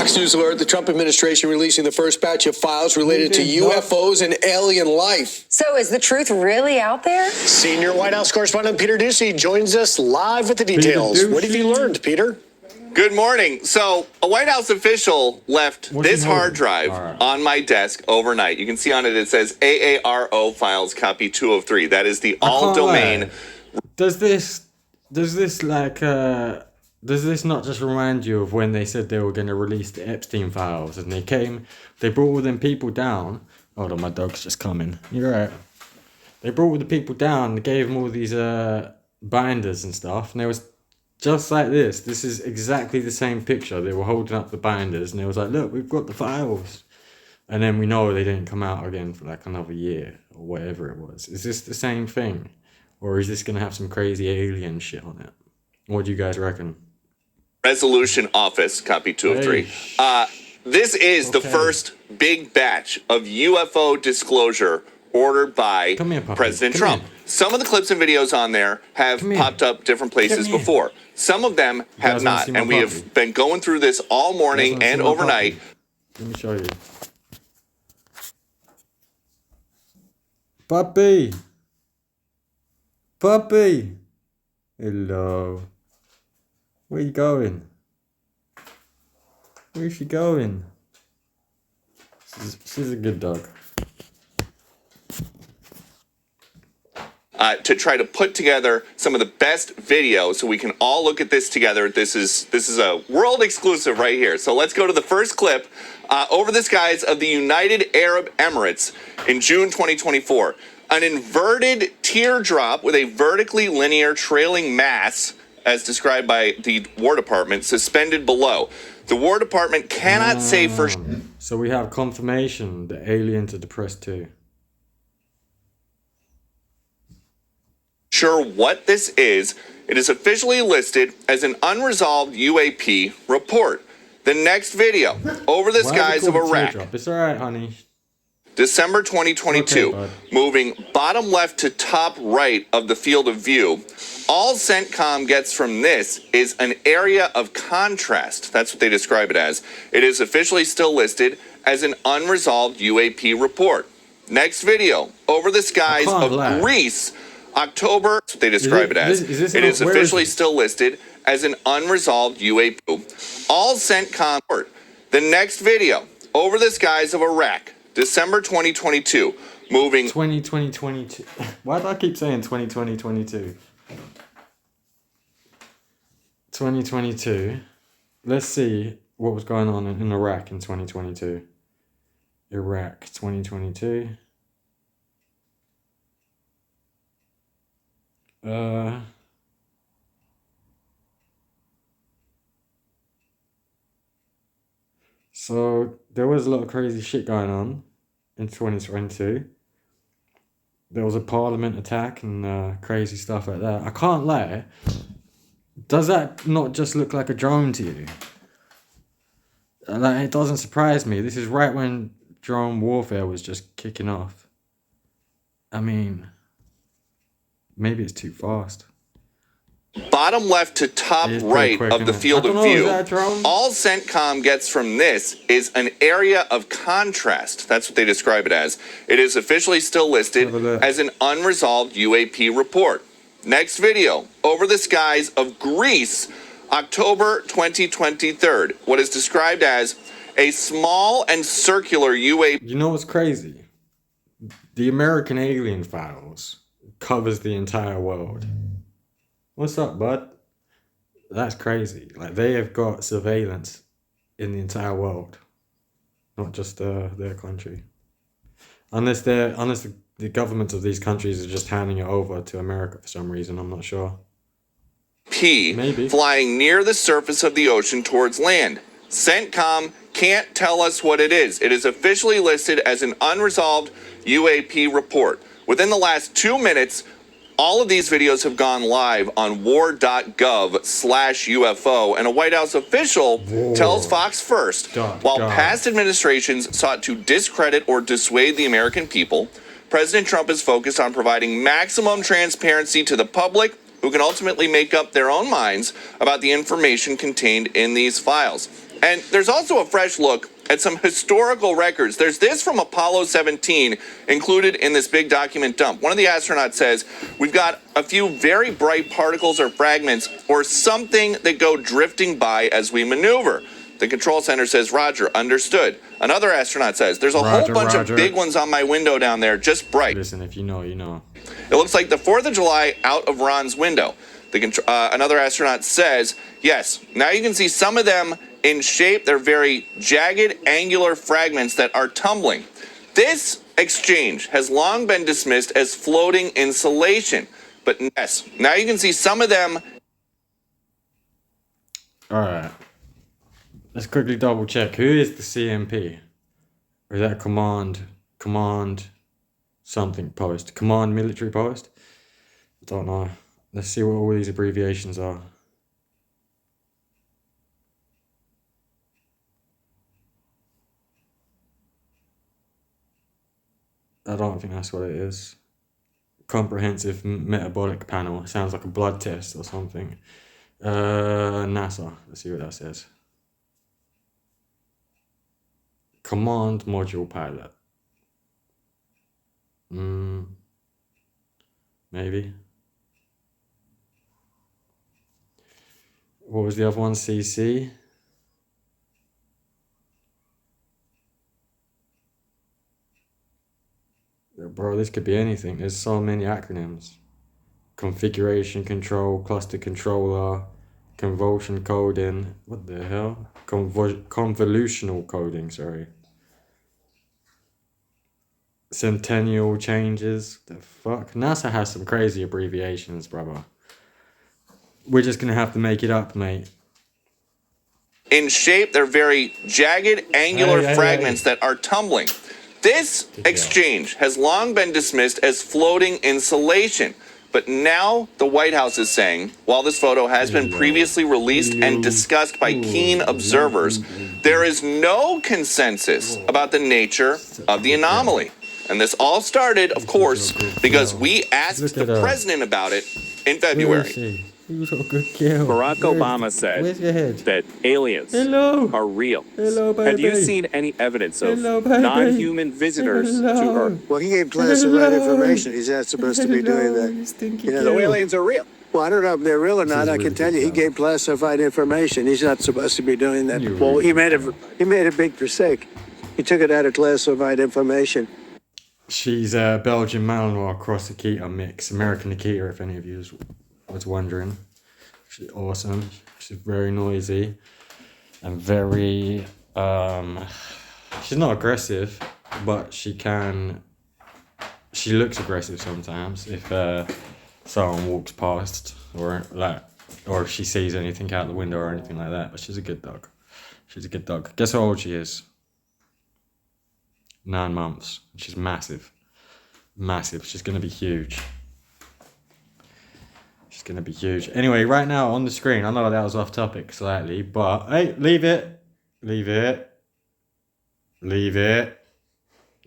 Fox News alert, the Trump administration releasing the first batch of files related to UFOs and alien life. So is the truth really out there? Senior White House correspondent Peter Doocy joins us live with the details. What have you learned, Peter? Good morning. So a White House official left this hard drive on my desk overnight. You can see on it, it says AARO files copy 2 of 3. That is the all domain. Does this not just remind you of when they said they were going to release the Epstein files and they brought all them people down. Hold on, my dog's just coming. You're right. They brought all the people down and gave them all these binders and stuff, and they was just like this. This is exactly the same picture. They were holding up the binders and they was like, look, we've got the files. And then we know they didn't come out again for like another year or whatever it was. Is this the same thing? Or is this going to have some crazy alien shit on it? What do you guys reckon? Resolution Office, copy 2 of 3. This is the first big batch of UFO disclosure ordered by President Trump. Some of the clips and videos on there have popped up different places before. Some of them have not. And we have been going through this all morning and overnight. Let me show you. Puppy! Puppy! Hello. Where you going? Where's she going? She's a good dog. To try to put together some of the best videos so we can all look at this together. This is a world exclusive right here. So let's go to the first clip. Over the skies of the United Arab Emirates in June 2024. An inverted teardrop with a vertically linear trailing mass, as described by the War Department, suspended below. The War Department cannot say for sure. So we have confirmation the aliens are depressed too. Sure what this is. It is officially listed as an unresolved UAP report. The next video, over the skies of Iraq. It's all right, honey. December 2022, okay, moving bottom left to top right of the field of view. All CENTCOM gets from this is an area of contrast. That's what they describe it as. It is officially still listed as an unresolved UAP report. Next video, over the skies of Greece, October, that's what they describe it as. It is officially still listed as an unresolved UAP. All CENTCOM. The next video, over the skies of Iraq, December 2022, moving... 2022. Why do I keep saying 2022? 2022. Let's see what was going on in Iraq in 2022. Iraq, 2022. So there was a lot of crazy shit going on in 2022. There was a parliament attack and crazy stuff like that. I can't lie. Does that not just look like a drone to you? Like, it doesn't surprise me. This is right when drone warfare was just kicking off. I mean, maybe it's too fast. Bottom left to top right of the field of view. All CENTCOM gets from this is an area of contrast. That's what they describe it as. It is officially still listed as an unresolved UAP report. Next video, over the skies of Greece, October 2023. What is described as a small and circular UAP. You know what's crazy? The American Alien Files covers the entire world. What's up, bud? That's crazy. Like, they have got surveillance in the entire world, not just their country. Unless the governments of these countries are just handing it over to America for some reason, I'm not sure. Maybe. Flying near the surface of the ocean towards land. CENTCOM can't tell us what it is. It is officially listed as an unresolved UAP report. Within the last 2 minutes, all of these videos have gone live on war.gov/UFO, and a White House official tells Fox First, while past administrations sought to discredit or dissuade the American people, President Trump is focused on providing maximum transparency to the public, who can ultimately make up their own minds about the information contained in these files. And there's also a fresh look at some historical records. There's this from Apollo 17 included in this big document dump. One of the astronauts says, we've got a few very bright particles or fragments or something that go drifting by as we maneuver. The control center says, Roger, understood. Another astronaut says, there's a whole bunch of big ones on my window down there, just bright. Listen, if you know, you know. It looks like the 4th of July out of Ron's window. Another astronaut says, yes, now you can see some of them in shape. They're very jagged, angular fragments that are tumbling. This exchange has long been dismissed as floating insulation. But yes, now you can see some of them. All right. Let's quickly double check. Who is the CMP? Or is that command something post? Command military post? I don't know. Let's see what all these abbreviations are. I don't think that's what it is. Comprehensive metabolic panel. Sounds like a blood test or something. NASA. Let's see what that says. Command module pilot. Maybe. What was the other one? CC? Bro, this could be anything. There's so many acronyms. Configuration control, cluster controller, convolution coding. What the hell? Convolutional coding, sorry. Centennial changes. The fuck? NASA has some crazy abbreviations, brother. We're just gonna have to make it up, mate. In shape, they're very jagged, angular fragments that are tumbling. This exchange has long been dismissed as floating insulation. But now the White House is saying, while this photo has been previously released and discussed by keen observers, there is no consensus about the nature of the anomaly. And this all started, of course, because we asked the president about it in February. Barack Obama said that aliens are real. Have you seen any evidence of non-human visitors to Earth? Well, he gave classified information. He's not supposed to be doing that. You know, So aliens are real. well, I don't know if they're real or not. I can tell you, he gave classified information. He's not supposed to be doing that. Well, he made a big mistake. He took it out of classified information. She's a Belgian Malinois cross Akita mix. American Akita, if any of you was wondering. She's awesome. She's very noisy and very she's not aggressive, but she looks aggressive sometimes if someone walks past or if she sees anything out the window or anything like that. But she's a good dog. Guess how old she is? 9 months. She's massive. She's gonna be huge. Anyway, right now on the screen, I know that was off topic slightly, but hey, leave it.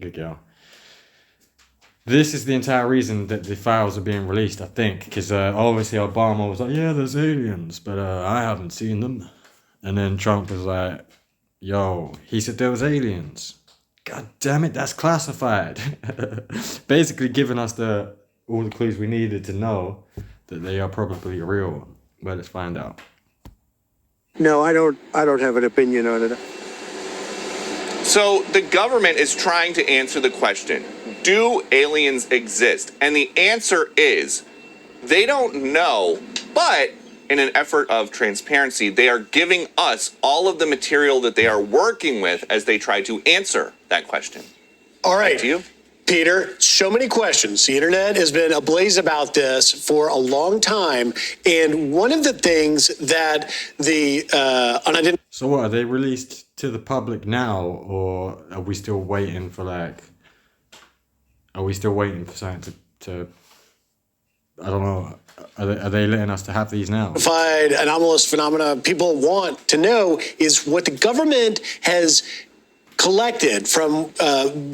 Good girl. This is the entire reason that the files are being released, I think, because obviously Obama was like, yeah, there's aliens, but I haven't seen them. And then Trump was like, yo, he said there was aliens. God damn it, that's classified. Basically giving us all the clues we needed to know that they are probably real. Well, let's find out. No, I don't have an opinion on it. So the government is trying to answer the question, do aliens exist? And the answer is, they don't know, but in an effort of transparency, they are giving us all of the material that they are working with as they try to answer that question. All right. Back to you. Peter, so many questions. The internet has been ablaze about this for a long time. And one of the things that the unidentified... So what, are they released to the public now, or are we still waiting for something to I don't know. Are they letting us to have these now? Anomalous phenomena people want to know is what the government has collected from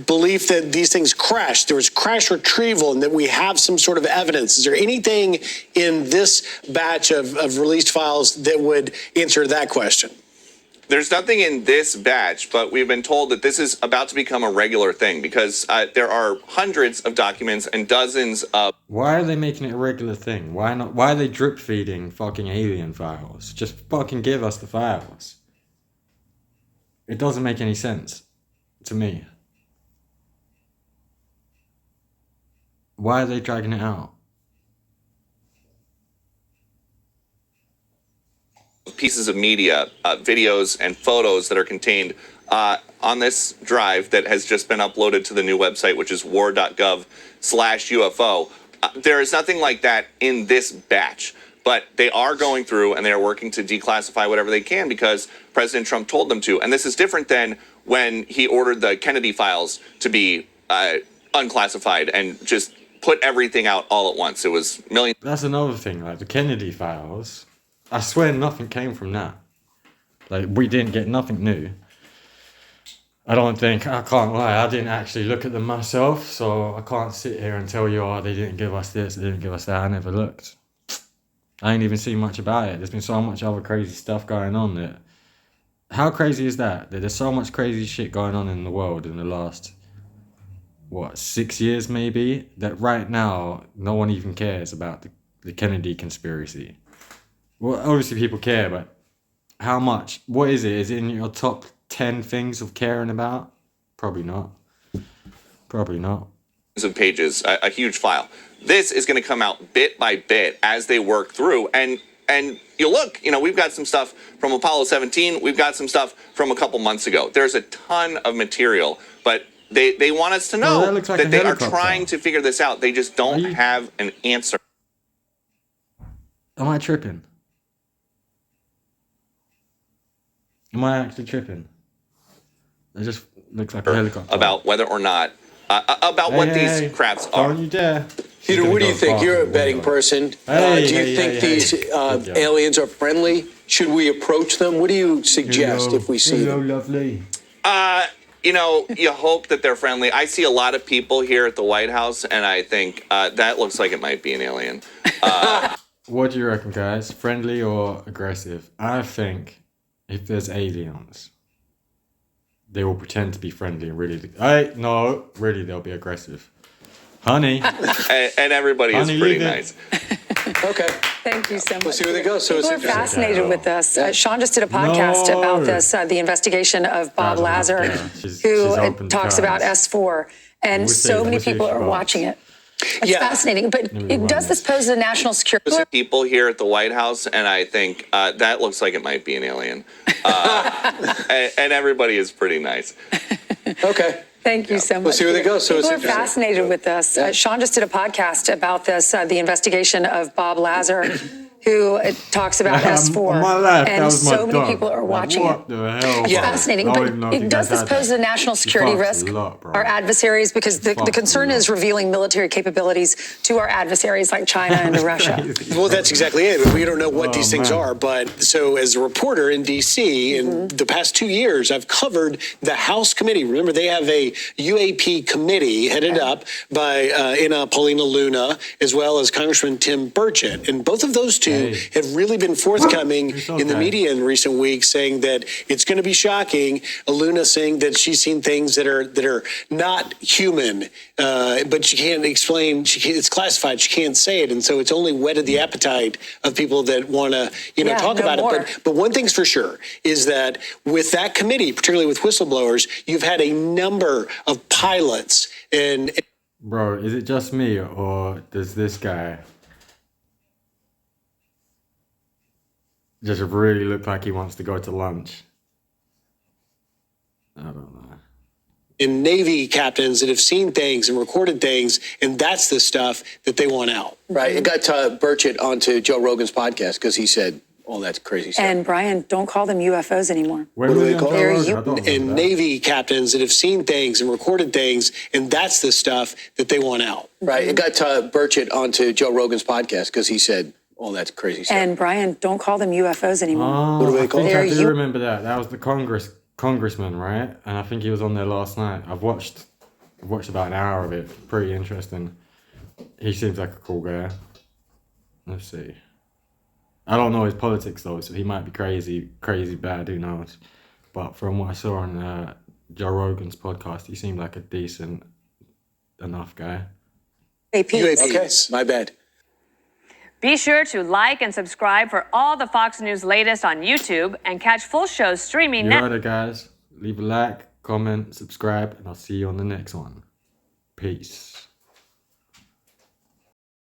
belief that these things crashed. There was crash retrieval and that we have some sort of evidence. Is there anything in this batch of released files that would answer that question? There's nothing in this batch, but we've been told that this is about to become a regular thing because there are hundreds of documents and dozens of. Why are they making it a regular thing? Why not? Why are they drip feeding fucking alien files? Just fucking give us the files. It doesn't make any sense to me. Why are they dragging it out? Pieces of media, videos, and photos that are contained on this drive that has just been uploaded to the new website, which is war.gov/UFO. There is nothing like that in this batch, but they are going through and they are working to declassify whatever they can because President Trump told them to. And this is different than when he ordered the Kennedy files to be unclassified and just put everything out all at once. It was millions. That's another thing, like the Kennedy files. I swear nothing came from that. Like, we didn't get nothing new. I can't lie, I didn't actually look at them myself, so I can't sit here and tell you, oh, they didn't give us this, they didn't give us that. I never looked. I ain't even seen much about it. There's been so much other crazy stuff going on that... How crazy is that? That there's so much crazy shit going on in the world in the last, 6 years maybe? That right now, no one even cares about the Kennedy conspiracy. Well, obviously people care, but how much? What is it? Is it in your top 10 things of caring about? Probably not. Probably not. Of pages, a huge file. This is going to come out bit by bit as they work through. And you look, we've got some stuff from Apollo 17. We've got some stuff from a couple months ago. There's a ton of material, but they want us to know that they are trying to figure this out. They just don't have an answer. Am I tripping? Am I actually tripping? It just looks like a helicopter. About whether or not, what these crafts are. Don't you dare. Peter, what do you think? You're a betting person. Do you think these aliens are friendly? Should we approach them? What do you suggest if we see them? Lovely. You hope that they're friendly. I see a lot of people here at the White House, and I think that looks like it might be an alien. What do you reckon, guys? Friendly or aggressive? I think if there's aliens, they will pretend to be friendly and really... really, they'll be aggressive. Honey. and everybody is pretty nice. Okay. Thank you so much. We'll see where they go. So People are fascinated with this. Sean just did a podcast about this, the investigation of Bob Lazar, who talks about S4. And so many people are watching it. It's fascinating. But does this pose a national security? People here at the White House, and I think that looks like it might be an alien. And everybody is pretty nice. Okay. Thank you so much. We'll see where they go. So People are fascinated with this. Sean just did a podcast about this, the investigation of Bob Lazar, who talks about S4. And so many people are watching it. It's fascinating. But does this pose a national security risk? Our adversaries, because the concern is revealing military capabilities to our adversaries like China and Russia. Well, that's exactly it. We don't know what these things are. But so as a reporter in D.C., in the past 2 years, I've covered the House committee. Remember, they have a UAP committee headed up by Paulina Luna, as well as Congressman Tim Burchett. And both of those two have really been forthcoming in the media in recent weeks, saying that it's going to be shocking. Luna saying that she's seen things that are not human, but she can't explain. It's classified. She can't say it, and so it's only whetted the appetite of people that want to, talk about it. But one thing's for sure is that with that committee, particularly with whistleblowers, you've had a number of pilots and. Bro, is it just me or does this guy just really look like he wants to go to lunch? I don't know. And Navy captains that have seen things and recorded things, and that's the stuff that they want out. Right. It got Burchett onto Joe Rogan's podcast because he said all that crazy stuff. And Brian, don't call them UFOs anymore. What do they call them? And Navy captains that have seen things and recorded things, and that's the stuff that they want out. Right. It got Burchett onto Joe Rogan's podcast because he said all that crazy stuff. And Brian, don't call them UFOs anymore. What do they call them? I do remember that. That was the congressman, right? And I think he was on there last night. I've watched about an hour of it. Pretty interesting. He seems like a cool guy. Let's see. I don't know his politics though, so he might be crazy bad, who knows. But from what I saw on Joe Rogan's podcast, he seemed like a decent enough guy. UAPs. Okay, my bad. Be sure to like and subscribe for all the Fox News latest on YouTube and catch full shows streaming You now. heard it, guys. Leave a like, comment, subscribe, and I'll see you on the next one. Peace.